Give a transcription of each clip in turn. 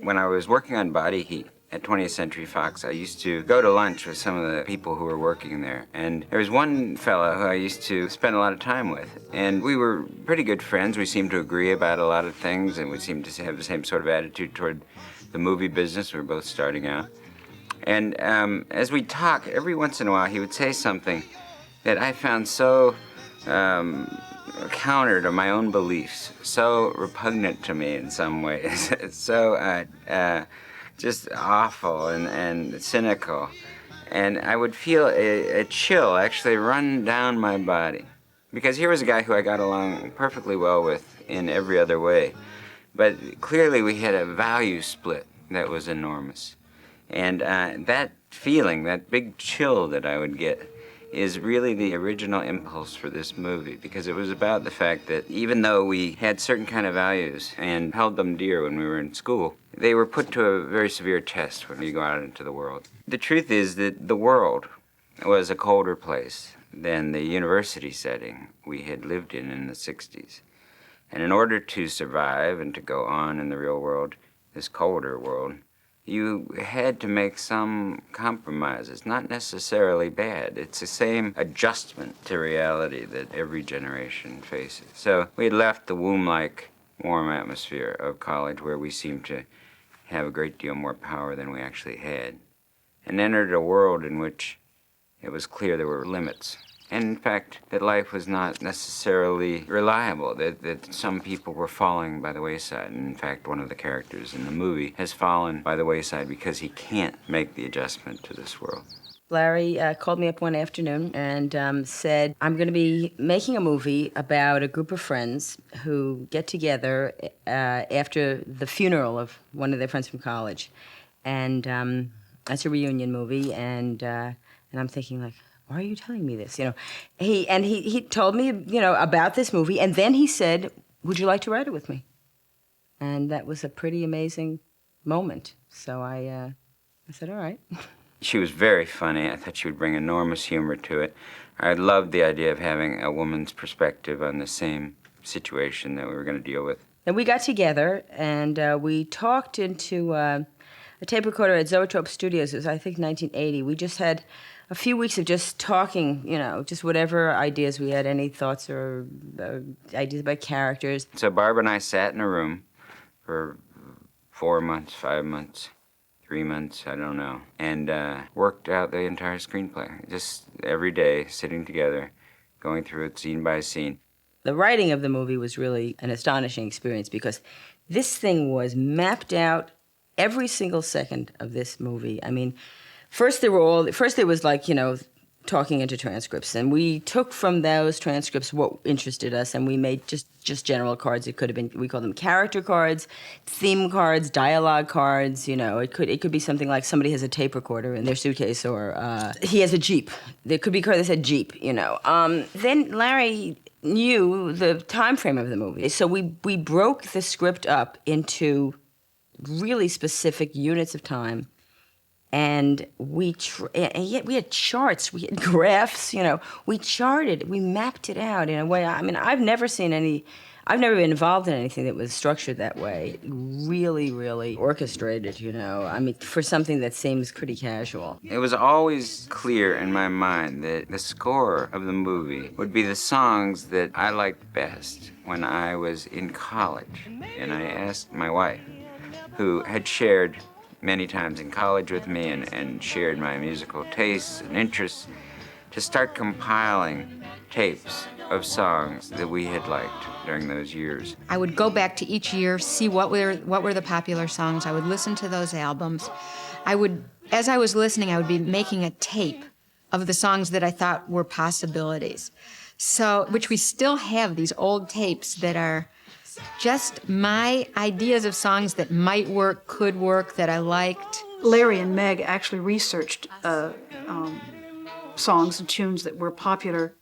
When I was working on Body Heat at 20th Century Fox, I used to go to lunch with some of the people who were working there. And there was one fellow who I used to spend a lot of time with. And we were pretty good friends. We seemed to agree about a lot of things, and we seemed to have the same sort of attitude toward the movie business. We were both starting out. And as we'd talk, every once in a while, he would say something that I found so counter to my own beliefs, so repugnant to me in some ways, so just awful and cynical. And I would feel a chill actually run down my body. Because here was a guy who I got along perfectly well with in every other way. But clearly we had a value split that was enormous. And that feeling, that big chill that I would get, is really the original impulse for this movie, because it was about the fact that even though we had certain kind of values and held them dear when we were in school, they were put to a very severe test when you go out into the world. The truth is that the world was a colder place than the university setting we had lived in the 60s. And in order to survive and to go on in the real world, this colder world, you had to make some compromises, not necessarily bad. It's the same adjustment to reality that every generation faces. So we had left the womb-like warm atmosphere of college, where we seemed to have a great deal more power than we actually had, and entered a world in which it was clear there were limits. And in fact, that life was not necessarily reliable, that some people were falling by the wayside. And in fact, one of the characters in the movie has fallen by the wayside because he can't make the adjustment to this world. Larry called me up one afternoon and said, I'm going to be making a movie about a group of friends who get together after the funeral of one of their friends from college. And that's a reunion movie, and I'm thinking, like, why are you telling me this? You know, he told me, about this movie, and then he said, would you like to write it with me? And that was a pretty amazing moment. So I said, all right. She was very funny. I thought she would bring enormous humor to it. I loved the idea of having a woman's perspective on the same situation that we were going to deal with. And we got together, and we talked into a tape recorder at Zoetrope Studios. It was, I think, 1980. We just had a few weeks of just talking, just whatever ideas we had, any thoughts or ideas about characters. So Barbara and I sat in a room for 4 months, 5 months, 3 months, I don't know, and worked out the entire screenplay. Just every day, sitting together, going through it scene by scene. The writing of the movie was really an astonishing experience, because this thing was mapped out every single second of this movie. I mean, First there was like, talking into transcripts, and we took from those transcripts what interested us, and we made just general cards. It could have been, we call them character cards, theme cards, dialogue cards. It could be something like somebody has a tape recorder in their suitcase, or he has a Jeep. There could be a card that said Jeep. Then Larry knew the time frame of the movie, so we broke the script up into really specific units of time. And and yet we had charts, we had graphs, we charted, we mapped it out in a way. I mean, I've never been involved in anything that was structured that way. Really, really orchestrated, I mean, for something that seems pretty casual. It was always clear in my mind that the score of the movie would be the songs that I liked best when I was in college. And I asked my wife, who had shared many times in college with me and shared my musical tastes and interests, to start compiling tapes of songs that we had liked during those years. I would go back to each year, see what were the popular songs. I would listen to those albums. As I was listening, I would be making a tape of the songs that I thought were possibilities. So, which we still have, these old tapes that are just my ideas of songs that might work, could work, that I liked. Larry and Meg actually researched songs and tunes that were popular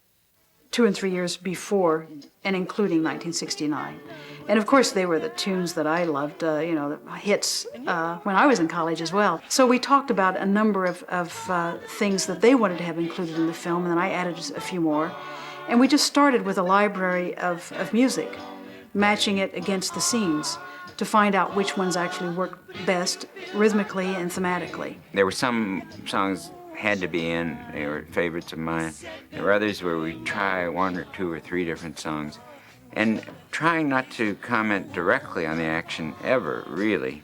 2 and 3 years before, and including 1969. And of course, they were the tunes that I loved, the hits when I was in college as well. So we talked about a number of things that they wanted to have included in the film, and then I added a few more. And we just started with a library of music, matching it against the scenes to find out which ones actually work best rhythmically and thematically. There were some songs had to be in. They were favorites of mine. There were others where we try one or two or three different songs. And trying not to comment directly on the action ever, really,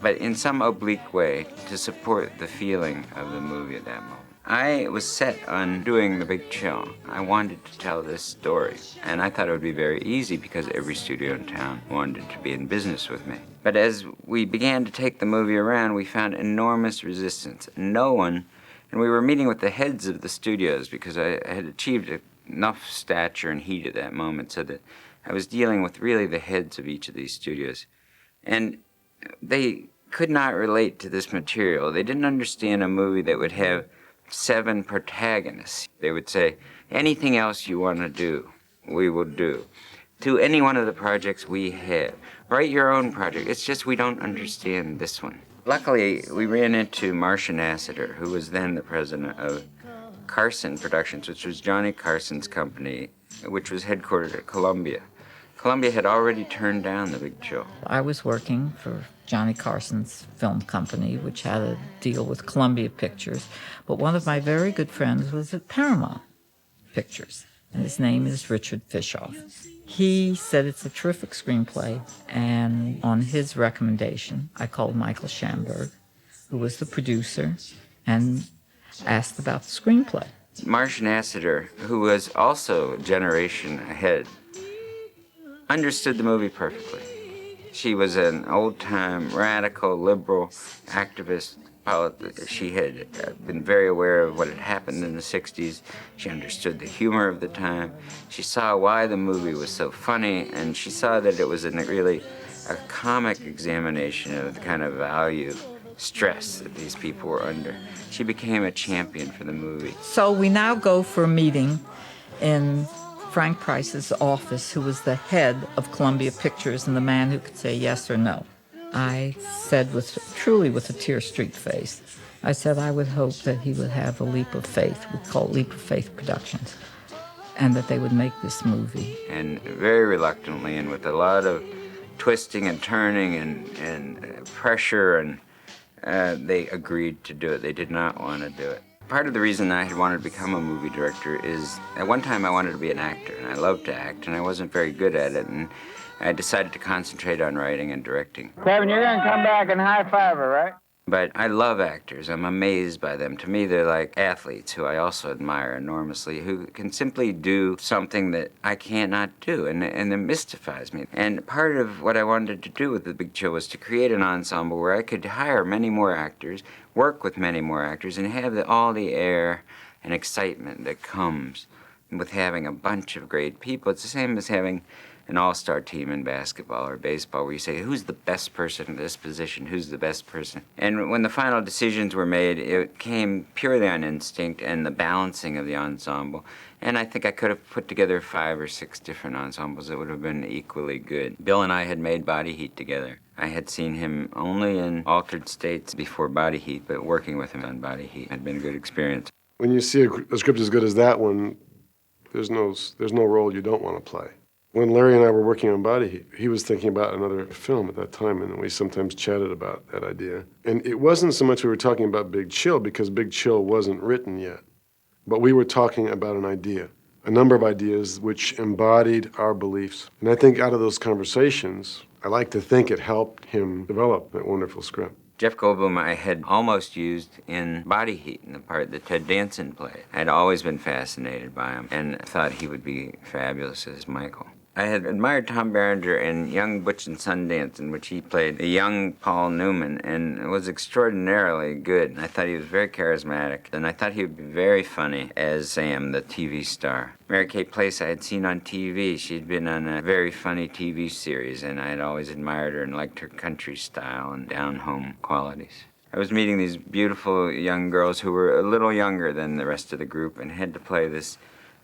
but in some oblique way to support the feeling of the movie at that moment. I was set on doing The Big Chill. I wanted to tell this story, and I thought it would be very easy because every studio in town wanted to be in business with me. But as we began to take the movie around, we found enormous resistance. No one, and we were meeting with the heads of the studios because I had achieved enough stature and heat at that moment so that I was dealing with really the heads of each of these studios. And they could not relate to this material. They didn't understand a movie that would have 7 protagonists. They would say, anything else you want to do, we will do. To any one of the projects we have. Write your own project. It's just we don't understand this one. Luckily, we ran into Marcia Nassiter, who was then the president of Carson Productions, which was Johnny Carson's company, which was headquartered at Columbia. Columbia had already turned down The Big Chill. I was working for Johnny Carson's film company, which had a deal with Columbia Pictures. But one of my very good friends was at Paramount Pictures, and his name is Richard Fishoff. He said it's a terrific screenplay, and on his recommendation, I called Michael Schamberg, who was the producer, and asked about the screenplay. Marcia Nassiter, who was also a generation ahead, understood the movie perfectly. She was an old-time radical liberal activist. She had been very aware of what had happened in the 60s. She understood the humor of the time. She saw why the movie was so funny, and she saw that it was really a comic examination of the kind of value stress that these people were under. She became a champion for the movie. So we now go for a meeting in Frank Price's office, who was the head of Columbia Pictures and the man who could say yes or no. I said, truly with a tear-streaked face, I said I would hope that he would have a leap of faith. We call it Leap of Faith Productions, and that they would make this movie. And very reluctantly, and with a lot of twisting and turning and pressure, and they agreed to do it. They did not want to do it. Part of the reason I had wanted to become a movie director is, at one time I wanted to be an actor, and I loved to act, and I wasn't very good at it, and I decided to concentrate on writing and directing. Kevin, you're going to come back and high-five her, right? But I love actors. I'm amazed by them. To me, they're like athletes who I also admire enormously, who can simply do something that I cannot do, and it mystifies me. And part of what I wanted to do with The Big Chill was to create an ensemble where I could hire many more actors, work with many more actors, and have all the air and excitement that comes with having a bunch of great people. It's the same as having an all-star team in basketball or baseball where you say, who's the best person in this position, who's the best person? And when the final decisions were made, it came purely on instinct and the balancing of the ensemble. And I think I could have put together 5 or 6 different ensembles that would have been equally good. Bill and I had made Body Heat together. I had seen him only in Altered States before Body Heat, but working with him on Body Heat had been a good experience. When you see a script as good as that one, there's no role you don't want to play. When Larry and I were working on Body Heat, he was thinking about another film at that time, and we sometimes chatted about that idea. And it wasn't so much we were talking about Big Chill, because Big Chill wasn't written yet. But we were talking about an idea, a number of ideas which embodied our beliefs. And I think out of those conversations, I like to think it helped him develop that wonderful script. Jeff Goldblum I had almost used in Body Heat, in the part that Ted Danson played. I had always been fascinated by him and thought he would be fabulous as Michael. I had admired Tom Berenger in Young Butch and Sundance, in which he played a young Paul Newman, and was extraordinarily good. I thought he was very charismatic, and I thought he would be very funny as Sam, the TV star. Mary Kay Place I had seen on TV. She'd been on a very funny TV series, and I had always admired her and liked her country style and down-home qualities. I was meeting these beautiful young girls who were a little younger than the rest of the group and had to play this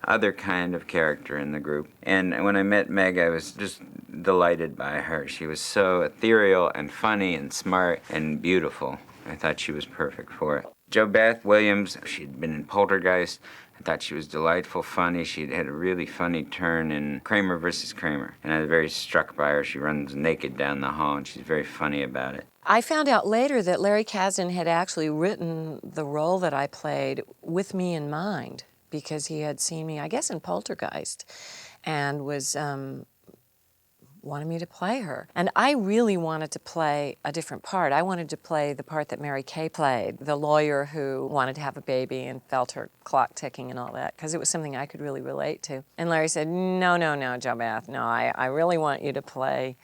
other kind of character in the group. And when I met Meg, I was just delighted by her. She was so ethereal and funny and smart and beautiful. I thought she was perfect for it. Jo Beth Williams, she'd been in Poltergeist. I thought she was delightful, funny. She'd had a really funny turn in Kramer versus Kramer. And I was very struck by her. She runs naked down the hall, and she's very funny about it. I found out later that Larry Kasdan had actually written the role that I played with me in mind, because he had seen me, I guess, in Poltergeist, and was wanted me to play her. And I really wanted to play a different part. I wanted to play the part that Mary Kay played, the lawyer who wanted to have a baby and felt her clock ticking and all that, because it was something I could really relate to. And Larry said, no, Jo Beth, no, I really want you to play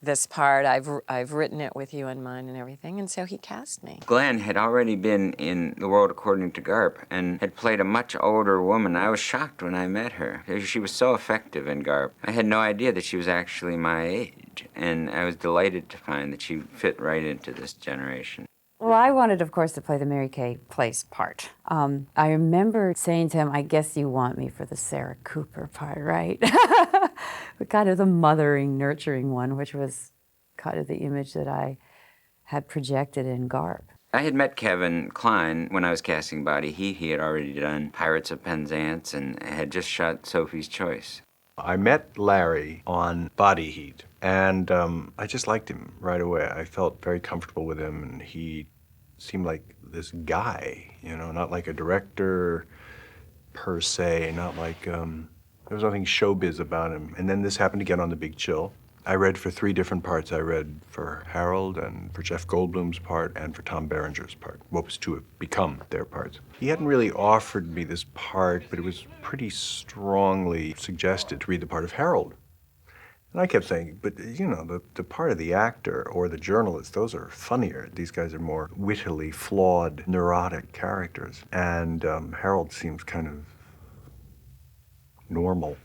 this part. I've written it with you in mind and everything, and so he cast me. Glenn had already been in The World According to Garp and had played a much older woman. I was shocked when I met her. She was so effective in Garp. I had no idea that she was actually my age, and I was delighted to find that she fit right into this generation. Well, I wanted, of course, to play the Mary Kay Place part. I remember saying to him, I guess you want me for the Sarah Cooper part, right? But kind of the mothering, nurturing one, which was kind of the image that I had projected in Garp. I had met Kevin Kline when I was casting Body Heat. He had already done Pirates of Penzance and had just shot Sophie's Choice. I met Larry on Body Heat, and I just liked him right away. I felt very comfortable with him, and he seemed like this guy, you know, not like a director per se, not like, there was nothing showbiz about him. And then this happened to get on The Big Chill. I read for 3 different parts. I read for Harold and for Jeff Goldblum's part and for Tom Berenger's part, what was to have become their parts. He hadn't really offered me this part, but it was pretty strongly suggested to read the part of Harold. And I kept saying, but you know, the part of the actor or the journalist, those are funnier. These guys are more wittily flawed, neurotic characters. And Harold seems kind of normal.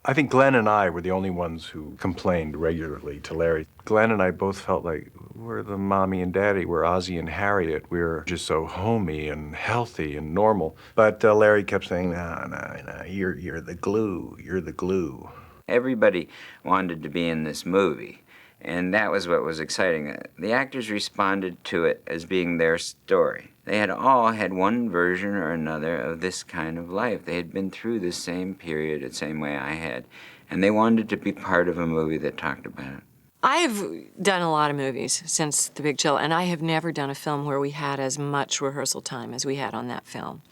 I think Glenn and I were the only ones who complained regularly to Larry. Glenn and I both felt like we're the mommy and daddy, we're Ozzie and Harriet, we're just so homey and healthy and normal. But Larry kept saying, no, you're the glue, you're the glue. Everybody wanted to be in this movie, and that was what was exciting. The actors responded to it as being their story. They had all had one version or another of this kind of life. They had been through the same period the same way I had, and they wanted to be part of a movie that talked about it. I've done a lot of movies since The Big Chill, and I have never done a film where we had as much rehearsal time as we had on that film.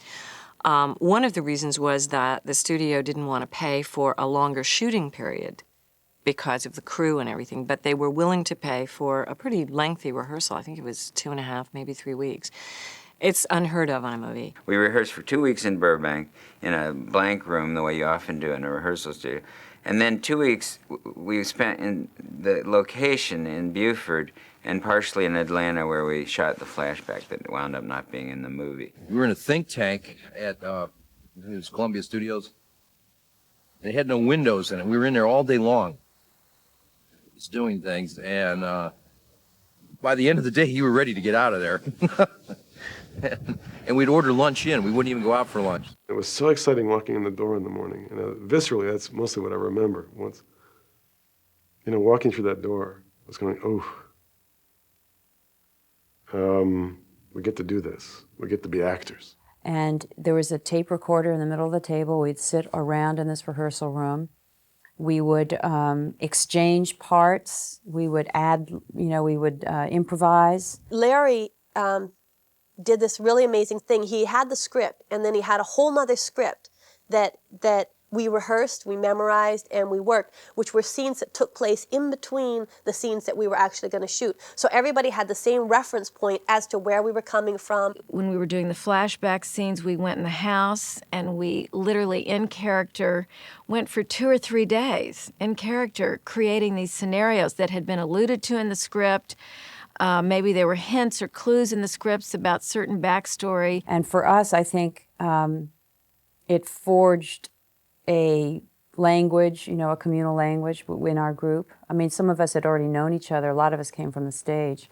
One of the reasons was that the studio didn't want to pay for a longer shooting period because of the crew and everything, but they were willing to pay for a pretty lengthy rehearsal. I think it was 2.5, maybe 3 weeks. It's unheard of on a movie. We rehearsed for 2 weeks in Burbank in a blank room, the way you often do in a rehearsal studio. And then 2 weeks we spent in the location in Beaufort and partially in Atlanta, where we shot the flashback that wound up not being in the movie. We were in a think tank at it was Columbia Studios. They had no windows in it. We were in there all day long, just doing things. And by the end of the day, you were ready to get out of there. And we'd order lunch in. We wouldn't even go out for lunch. It was so exciting walking in the door in the morning. And viscerally, that's mostly what I remember. Once, walking through that door, I was going, we get to do this. We get to be actors. And there was a tape recorder in the middle of the table. We'd sit around in this rehearsal room. We would exchange parts. We would add, we would improvise. Larry did this really amazing thing. He had the script, and then he had a whole nother script that we rehearsed, we memorized, and we worked, which were scenes that took place in between the scenes that we were actually going to shoot. So everybody had the same reference point as to where we were coming from. When we were doing the flashback scenes, we went in the house, and we literally, in character, went for 2 or 3 days in character, creating these scenarios that had been alluded to in the script. Maybe there were hints or clues in the scripts about certain backstory. And for us, I think it forged a language, a communal language in our group. I mean, some of us had already known each other. A lot of us came from the stage.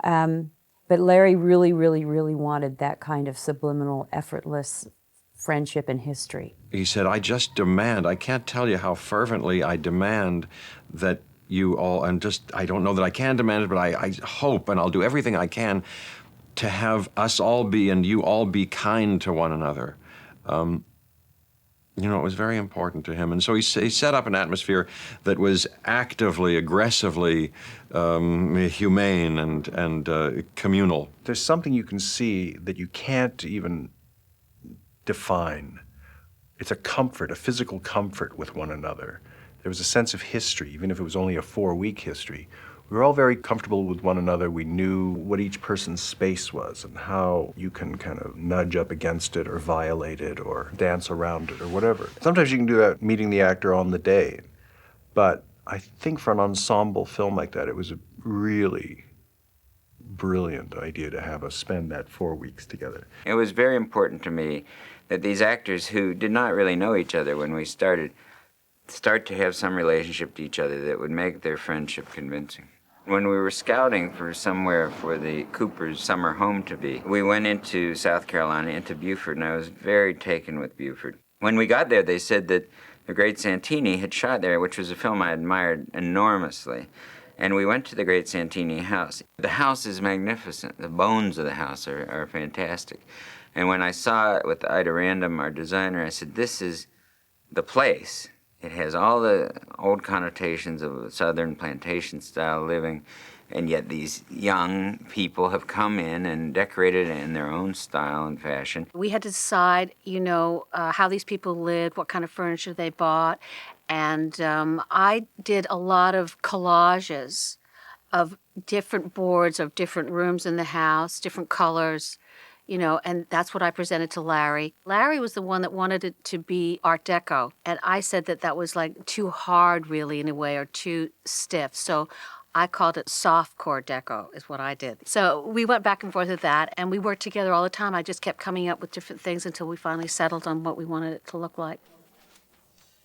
But Larry really, really, really wanted that kind of subliminal, effortless friendship and history. He said, I just demand, I can't tell you how fervently I demand that you all, and just, I don't know that I can demand it, but I hope, and I'll do everything I can, to have us all be and you all be kind to one another. You know, it was very important to him. And so he set up an atmosphere that was actively, aggressively humane and communal. There's something you can see that you can't even define. It's a comfort, a physical comfort with one another. There was a sense of history, even if it was only a 4-week history. We were all very comfortable with one another. We knew what each person's space was and how you can kind of nudge up against it or violate it or dance around it or whatever. Sometimes you can do that meeting the actor on the day. But I think for an ensemble film like that, it was a really brilliant idea to have us spend that 4 weeks together. It was very important to me that these actors who did not really know each other when we started start to have some relationship to each other that would make their friendship convincing. When we were scouting for somewhere for the Coopers' summer home to be, we went into South Carolina, into Beaufort, and I was very taken with Beaufort. When we got there, they said that the great Santini had shot there, which was a film I admired enormously. And we went to the great Santini house. The house is magnificent. The bones of the house are fantastic. And when I saw it with Ida Random, our designer, I said, this is the place. It has all the old connotations of Southern plantation-style living, and yet these young people have come in and decorated it in their own style and fashion. We had to decide, you know, how these people lived, what kind of furniture they bought, and I did a lot of collages of different boards of different rooms in the house, different colors, you know, and that's what I presented to Larry. Larry was the one that wanted it to be Art Deco, and I said that that was like too hard, really, in a way, or too stiff. So I called it softcore deco, is what I did. So we went back and forth with that, and we worked together all the time. I just kept coming up with different things until we finally settled on what we wanted it to look like.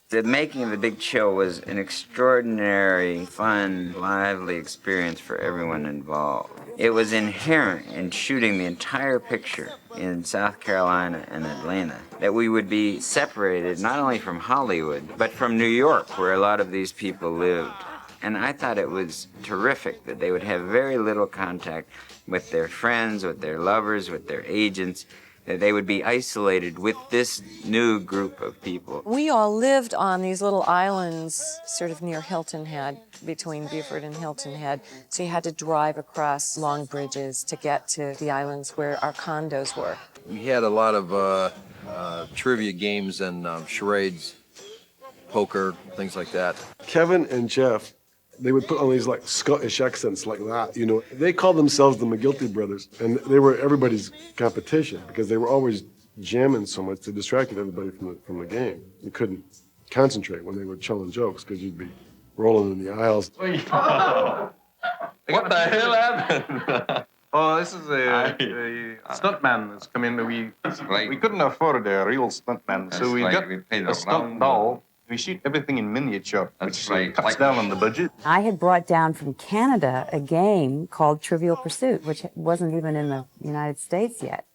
The making of The Big Chill was an extraordinary, fun, lively experience for everyone involved. It was inherent in shooting the entire picture in South Carolina and Atlanta that we would be separated not only from Hollywood, but from New York, where a lot of these people lived. And I thought it was terrific that they would have very little contact with their friends, with their lovers, with their agents, that they would be isolated with this new group of people. We all lived on these little islands sort of near Hilton Head, between Beaufort and Hilton Head. So you had to drive across long bridges to get to the islands where our condos were. We had a lot of trivia games and charades, poker, things like that. Kevin and Jeff, they would put on these like Scottish accents like that, you know. They called themselves the McGilty brothers, and they were everybody's competition because they were always jamming so much they distracted everybody from the game. You couldn't concentrate when they were telling jokes because you'd be rolling in the aisles. What the hell happened? Oh, this is a stuntman that's come in. We couldn't afford a real stuntman, so we got a stunt doll. We shoot everything in miniature, which cuts down on the budget. I had brought down from Canada a game called Trivial Pursuit, which wasn't even in the United States yet.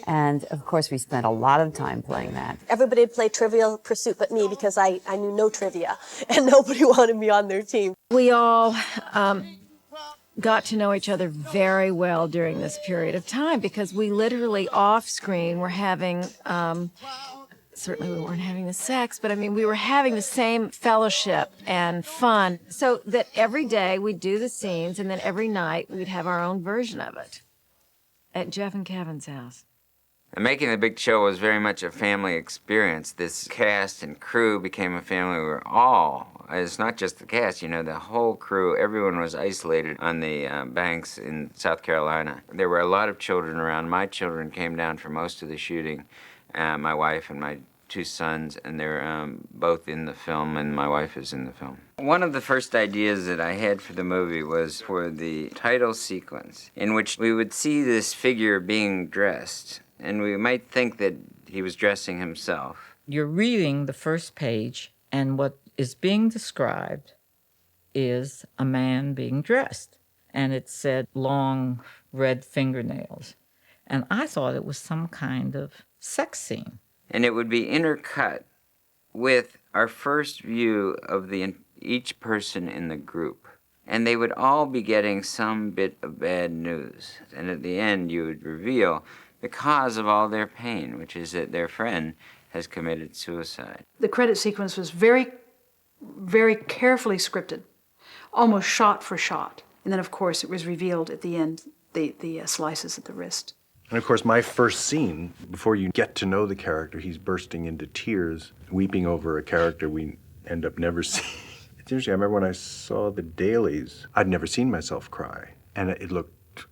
And, of course, we spent a lot of time playing that. Everybody would play Trivial Pursuit but me because I knew no trivia, and nobody wanted me on their team. We all got to know each other very well during this period of time because we literally off-screen were having... certainly we weren't having the sex, but I mean, we were having the same fellowship and fun. So that every day we'd do the scenes, and then every night we'd have our own version of it at Jeff and Kevin's house. And making The Big Chill was very much a family experience. This cast and crew became a family. We were all, it's not just the cast, you know, the whole crew, everyone was isolated on the banks in South Carolina. There were a lot of children around. My children came down for most of the shooting, my wife and my 2 sons, and they're both in the film, and my wife is in the film. One of the first ideas that I had for the movie was for the title sequence, in which we would see this figure being dressed, and we might think that he was dressing himself. You're reading the first page, and what is being described is a man being dressed, and it said long red fingernails, and I thought it was some kind of sex scene. And it would be intercut with our first view of each person in the group. And they would all be getting some bit of bad news. And at the end, you would reveal the cause of all their pain, which is that their friend has committed suicide. The credit sequence was very, very carefully scripted, almost shot for shot. And then, of course, it was revealed at the end, the slices at the wrist. And of course, my first scene, before you get to know the character, he's bursting into tears, weeping over a character we end up never seeing. It's interesting, I remember when I saw the dailies, I'd never seen myself cry. And it looked,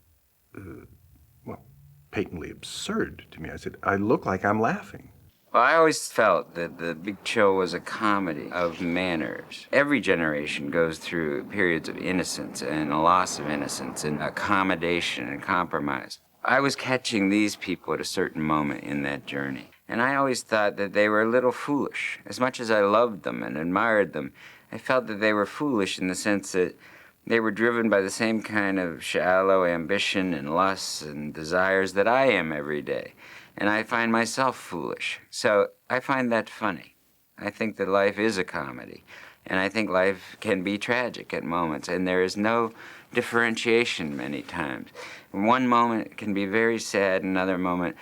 well, patently absurd to me. I said, I look like I'm laughing. Well, I always felt that The Big Chill was a comedy of manners. Every generation goes through periods of innocence and a loss of innocence and accommodation and compromise. I was catching these people at a certain moment in that journey. And I always thought that they were a little foolish. As much as I loved them and admired them, I felt that they were foolish in the sense that they were driven by the same kind of shallow ambition and lusts and desires that I am every day. And I find myself foolish. So I find that funny. I think that life is a comedy. And I think life can be tragic at moments. And there is no differentiation many times. One moment can be very sad, another moment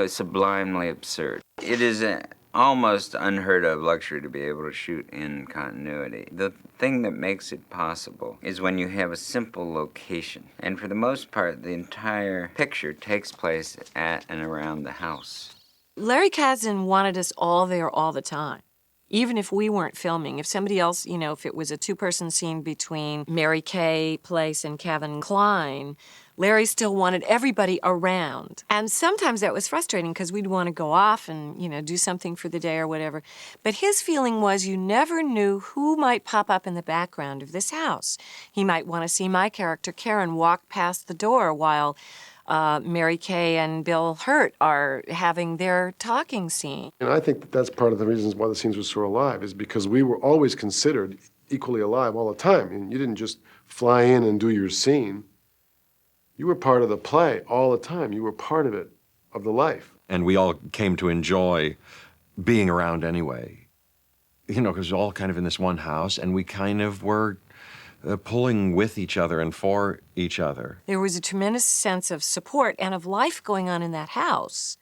sublimely absurd. It is an almost unheard of luxury to be able to shoot in continuity. The thing that makes it possible is when you have a simple location. And for the most part, the entire picture takes place at and around the house. Larry Kasdan wanted us all there all the time. Even if we weren't filming, if somebody else, you know, if it was a two-person scene between Mary Kay Place and Kevin Kline, Larry still wanted everybody around. And sometimes that was frustrating because we'd want to go off and, you know, do something for the day or whatever. But his feeling was you never knew who might pop up in the background of this house. He might want to see my character, Karen, walk past the door while Mary Kay and Bill Hurt are having their talking scene. And I think that that's part of the reasons why the scenes were so alive, is because we were always considered equally alive all the time. And you didn't just fly in and do your scene. You were part of the play all the time. You were part of it, of the life. And we all came to enjoy being around anyway. You know, because we're all kind of in this one house, and we kind of were pulling with each other and for each other. There was a tremendous sense of support and of life going on in that house,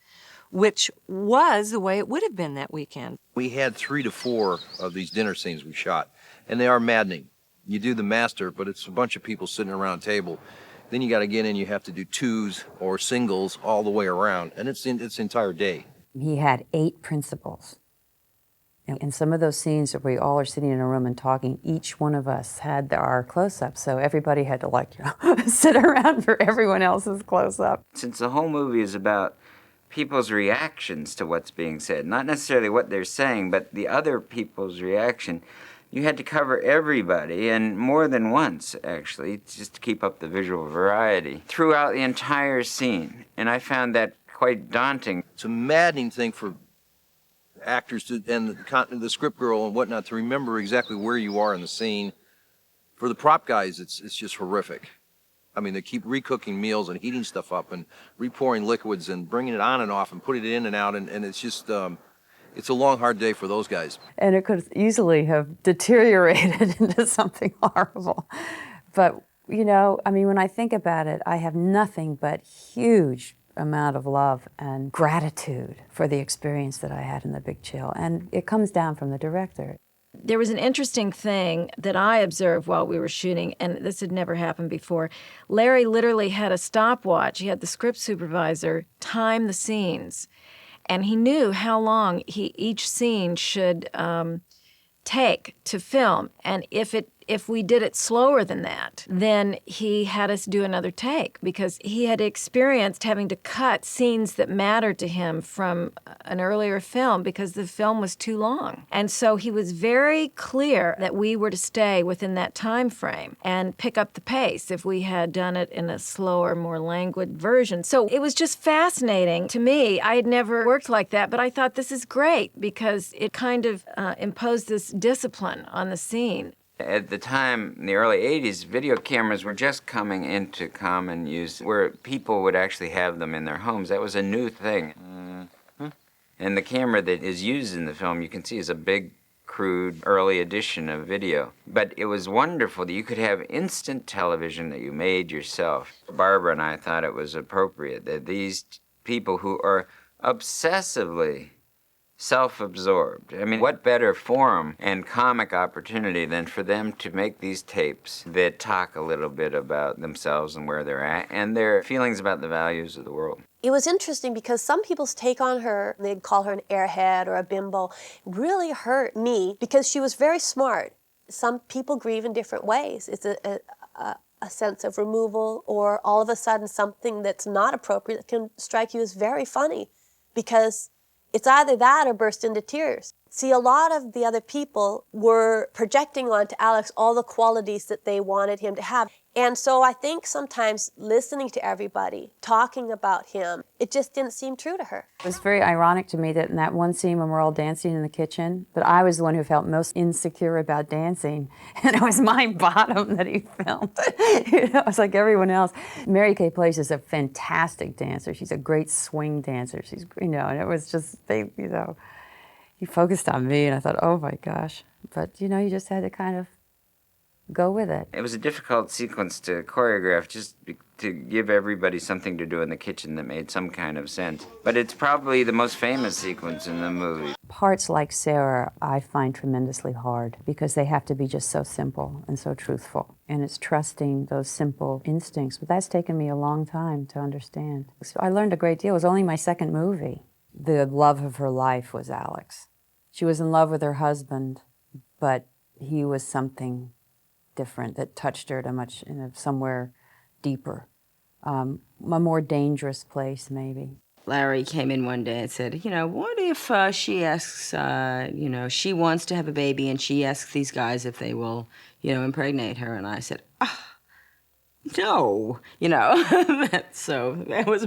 which was the way it would have been that weekend. We had 3 to 4 of these dinner scenes we shot, and they are maddening. You do the master, but it's a bunch of people sitting around a table. Then you got to get in, you have to do 2s or singles all the way around, and it's the entire day. He had 8 principals. And some of those scenes where we all are sitting in a room and talking, each one of us had our close-up, so everybody had to, like, you know, sit around for everyone else's close-up. Since the whole movie is about people's reactions to what's being said, not necessarily what they're saying, but the other people's reaction, you had to cover everybody, and more than once, actually, just to keep up the visual variety, throughout the entire scene. And I found that quite daunting. It's a maddening thing for actors and the script girl and whatnot to remember exactly where you are in the scene. For the prop guys, it's just horrific. I mean, they keep recooking meals and heating stuff up and repouring liquids and bringing it on and off and putting it in and out, and it's just, it's a long, hard day for those guys. And it could easily have deteriorated into something horrible. But, you know, I mean, when I think about it, I have nothing but huge amount of love and gratitude for the experience that I had in The Big Chill. And it comes down from the director. There was an interesting thing that I observed while we were shooting, and this had never happened before. Larry literally had a stopwatch. He had the script supervisor time the scenes, and he knew how long each scene should take to film. And if we did it slower than that, then he had us do another take because he had experienced having to cut scenes that mattered to him from an earlier film because the film was too long. And so he was very clear that we were to stay within that time frame and pick up the pace if we had done it in a slower, more languid version. So it was just fascinating to me. I had never worked like that, but I thought this is great because it kind of imposed this discipline on the scene. At the time, in the early 80s, video cameras were just coming into common use, where people would actually have them in their homes. That was a new thing. And the camera that is used in the film, you can see, is a big crude early edition of video. But it was wonderful that you could have instant television that you made yourself. Barbara and I thought it was appropriate that these people who are obsessively self-absorbed. I mean, what better forum and comic opportunity than for them to make these tapes that talk a little bit about themselves and where they're at and their feelings about the values of the world. It was interesting because some people's take on her, they'd call her an airhead or a bimbo, really hurt me because she was very smart. Some people grieve in different ways. It's a sense of removal, or all of a sudden something that's not appropriate that can strike you as very funny, because it's either that or burst into tears. See, a lot of the other people were projecting onto Alex all the qualities that they wanted him to have. And so I think sometimes listening to everybody, talking about him, it just didn't seem true to her. It was very ironic to me that in that one scene when we're all dancing in the kitchen, that I was the one who felt most insecure about dancing. And it was my bottom that he filmed. You know, it's like everyone else. Mary Kay Place is a fantastic dancer. She's a great swing dancer. She's, you know, and it was just, they, you know, he focused on me and I thought, oh my gosh. But, you know, you just had to kind of go with it. It was a difficult sequence to choreograph, just to give everybody something to do in the kitchen that made some kind of sense. But it's probably the most famous sequence in the movie. Parts like Sarah I find tremendously hard because they have to be just so simple and so truthful. And it's trusting those simple instincts. But that's taken me a long time to understand. So I learned a great deal. It was only my second movie. The love of her life was Alex. She was in love with her husband, but he was something different that touched her to somewhere deeper, a more dangerous place maybe. Larry came in one day and said, you know, what if she asks, you know, she wants to have a baby and she asks these guys if they will, you know, impregnate her. And I said, no, you know. So that was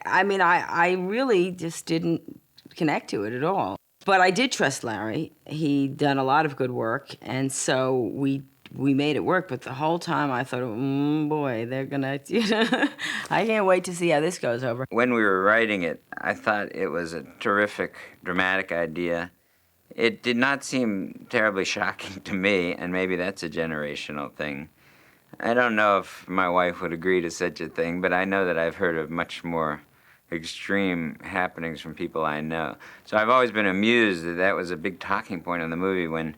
I really just didn't connect to it at all. But I did trust Larry. He'd done a lot of good work, and so we made it work. But the whole time I thought, boy, they're gonna, you know, I can't wait to see how this goes over. When we were writing it, I thought it was a terrific, dramatic idea. It did not seem terribly shocking to me, and maybe that's a generational thing. I don't know if my wife would agree to such a thing, but I know that I've heard of much more extreme happenings from people I know. So I've always been amused that that was a big talking point in the movie. When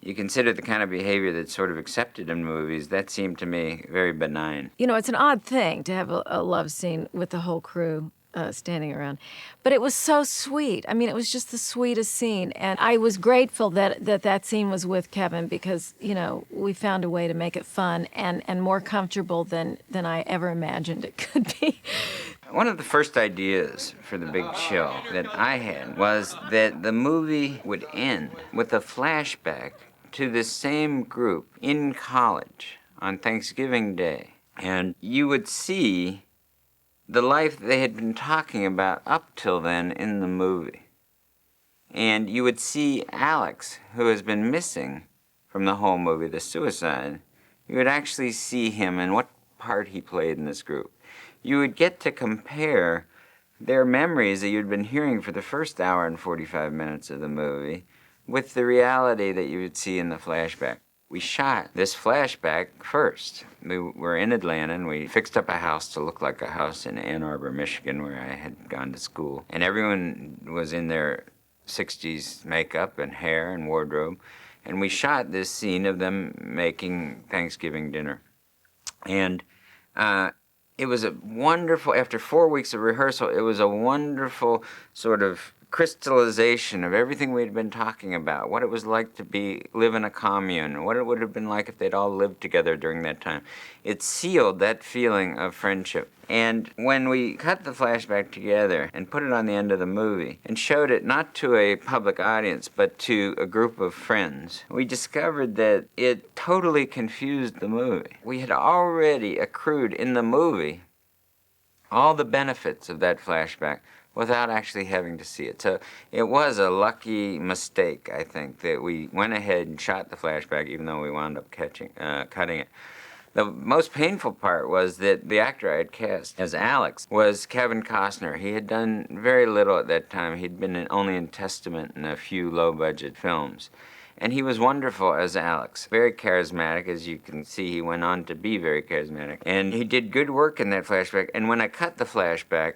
you consider the kind of behavior that's sort of accepted in movies, that seemed to me very benign. You know, it's an odd thing to have a love scene with the whole crew standing around. But it was so sweet. I mean, it was just the sweetest scene. And I was grateful that scene was with Kevin because, you know, we found a way to make it fun and more comfortable than I ever imagined it could be. One of the first ideas for The Big Chill that I had was that the movie would end with a flashback to the same group in college on Thanksgiving Day. And you would see the life they had been talking about up till then in the movie. And you would see Alex, who has been missing from the whole movie, the suicide. You would actually see him and what part he played in this group. You would get to compare their memories that you'd been hearing for the first hour and 45 minutes of the movie with the reality that you would see in the flashback. We shot this flashback first. We were in Atlanta, and we fixed up a house to look like a house in Ann Arbor, Michigan, where I had gone to school. And everyone was in their 60s makeup and hair and wardrobe. And we shot this scene of them making Thanksgiving dinner. And it was a wonderful, after 4 weeks of rehearsal, it was a wonderful sort of crystallization of everything we'd been talking about, what it was like to live in a commune, what it would have been like if they'd all lived together during that time. It sealed that feeling of friendship. And when we cut the flashback together and put it on the end of the movie and showed it not to a public audience but to a group of friends, we discovered that it totally confused the movie. We had already accrued in the movie all the benefits of that flashback without actually having to see it. So it was a lucky mistake, I think, that we went ahead and shot the flashback even though we wound up cutting it. The most painful part was that the actor I had cast as Alex was Kevin Costner. He had done very little at that time. He'd been only in Testament and a few low-budget films. And he was wonderful as Alex, very charismatic. As you can see, he went on to be very charismatic. And he did good work in that flashback. And when I cut the flashback,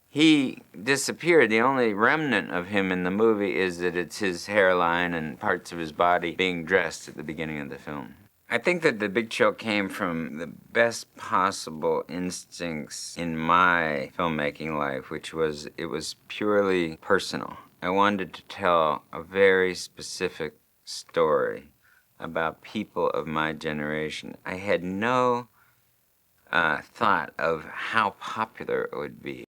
he disappeared. The only remnant of him in the movie is that it's his hairline and parts of his body being dressed at the beginning of the film. I think that the big chill came from the best possible instincts in my filmmaking life, which was, it was purely personal. I wanted to tell a very specific story about people of my generation. I had no thought of how popular it would be.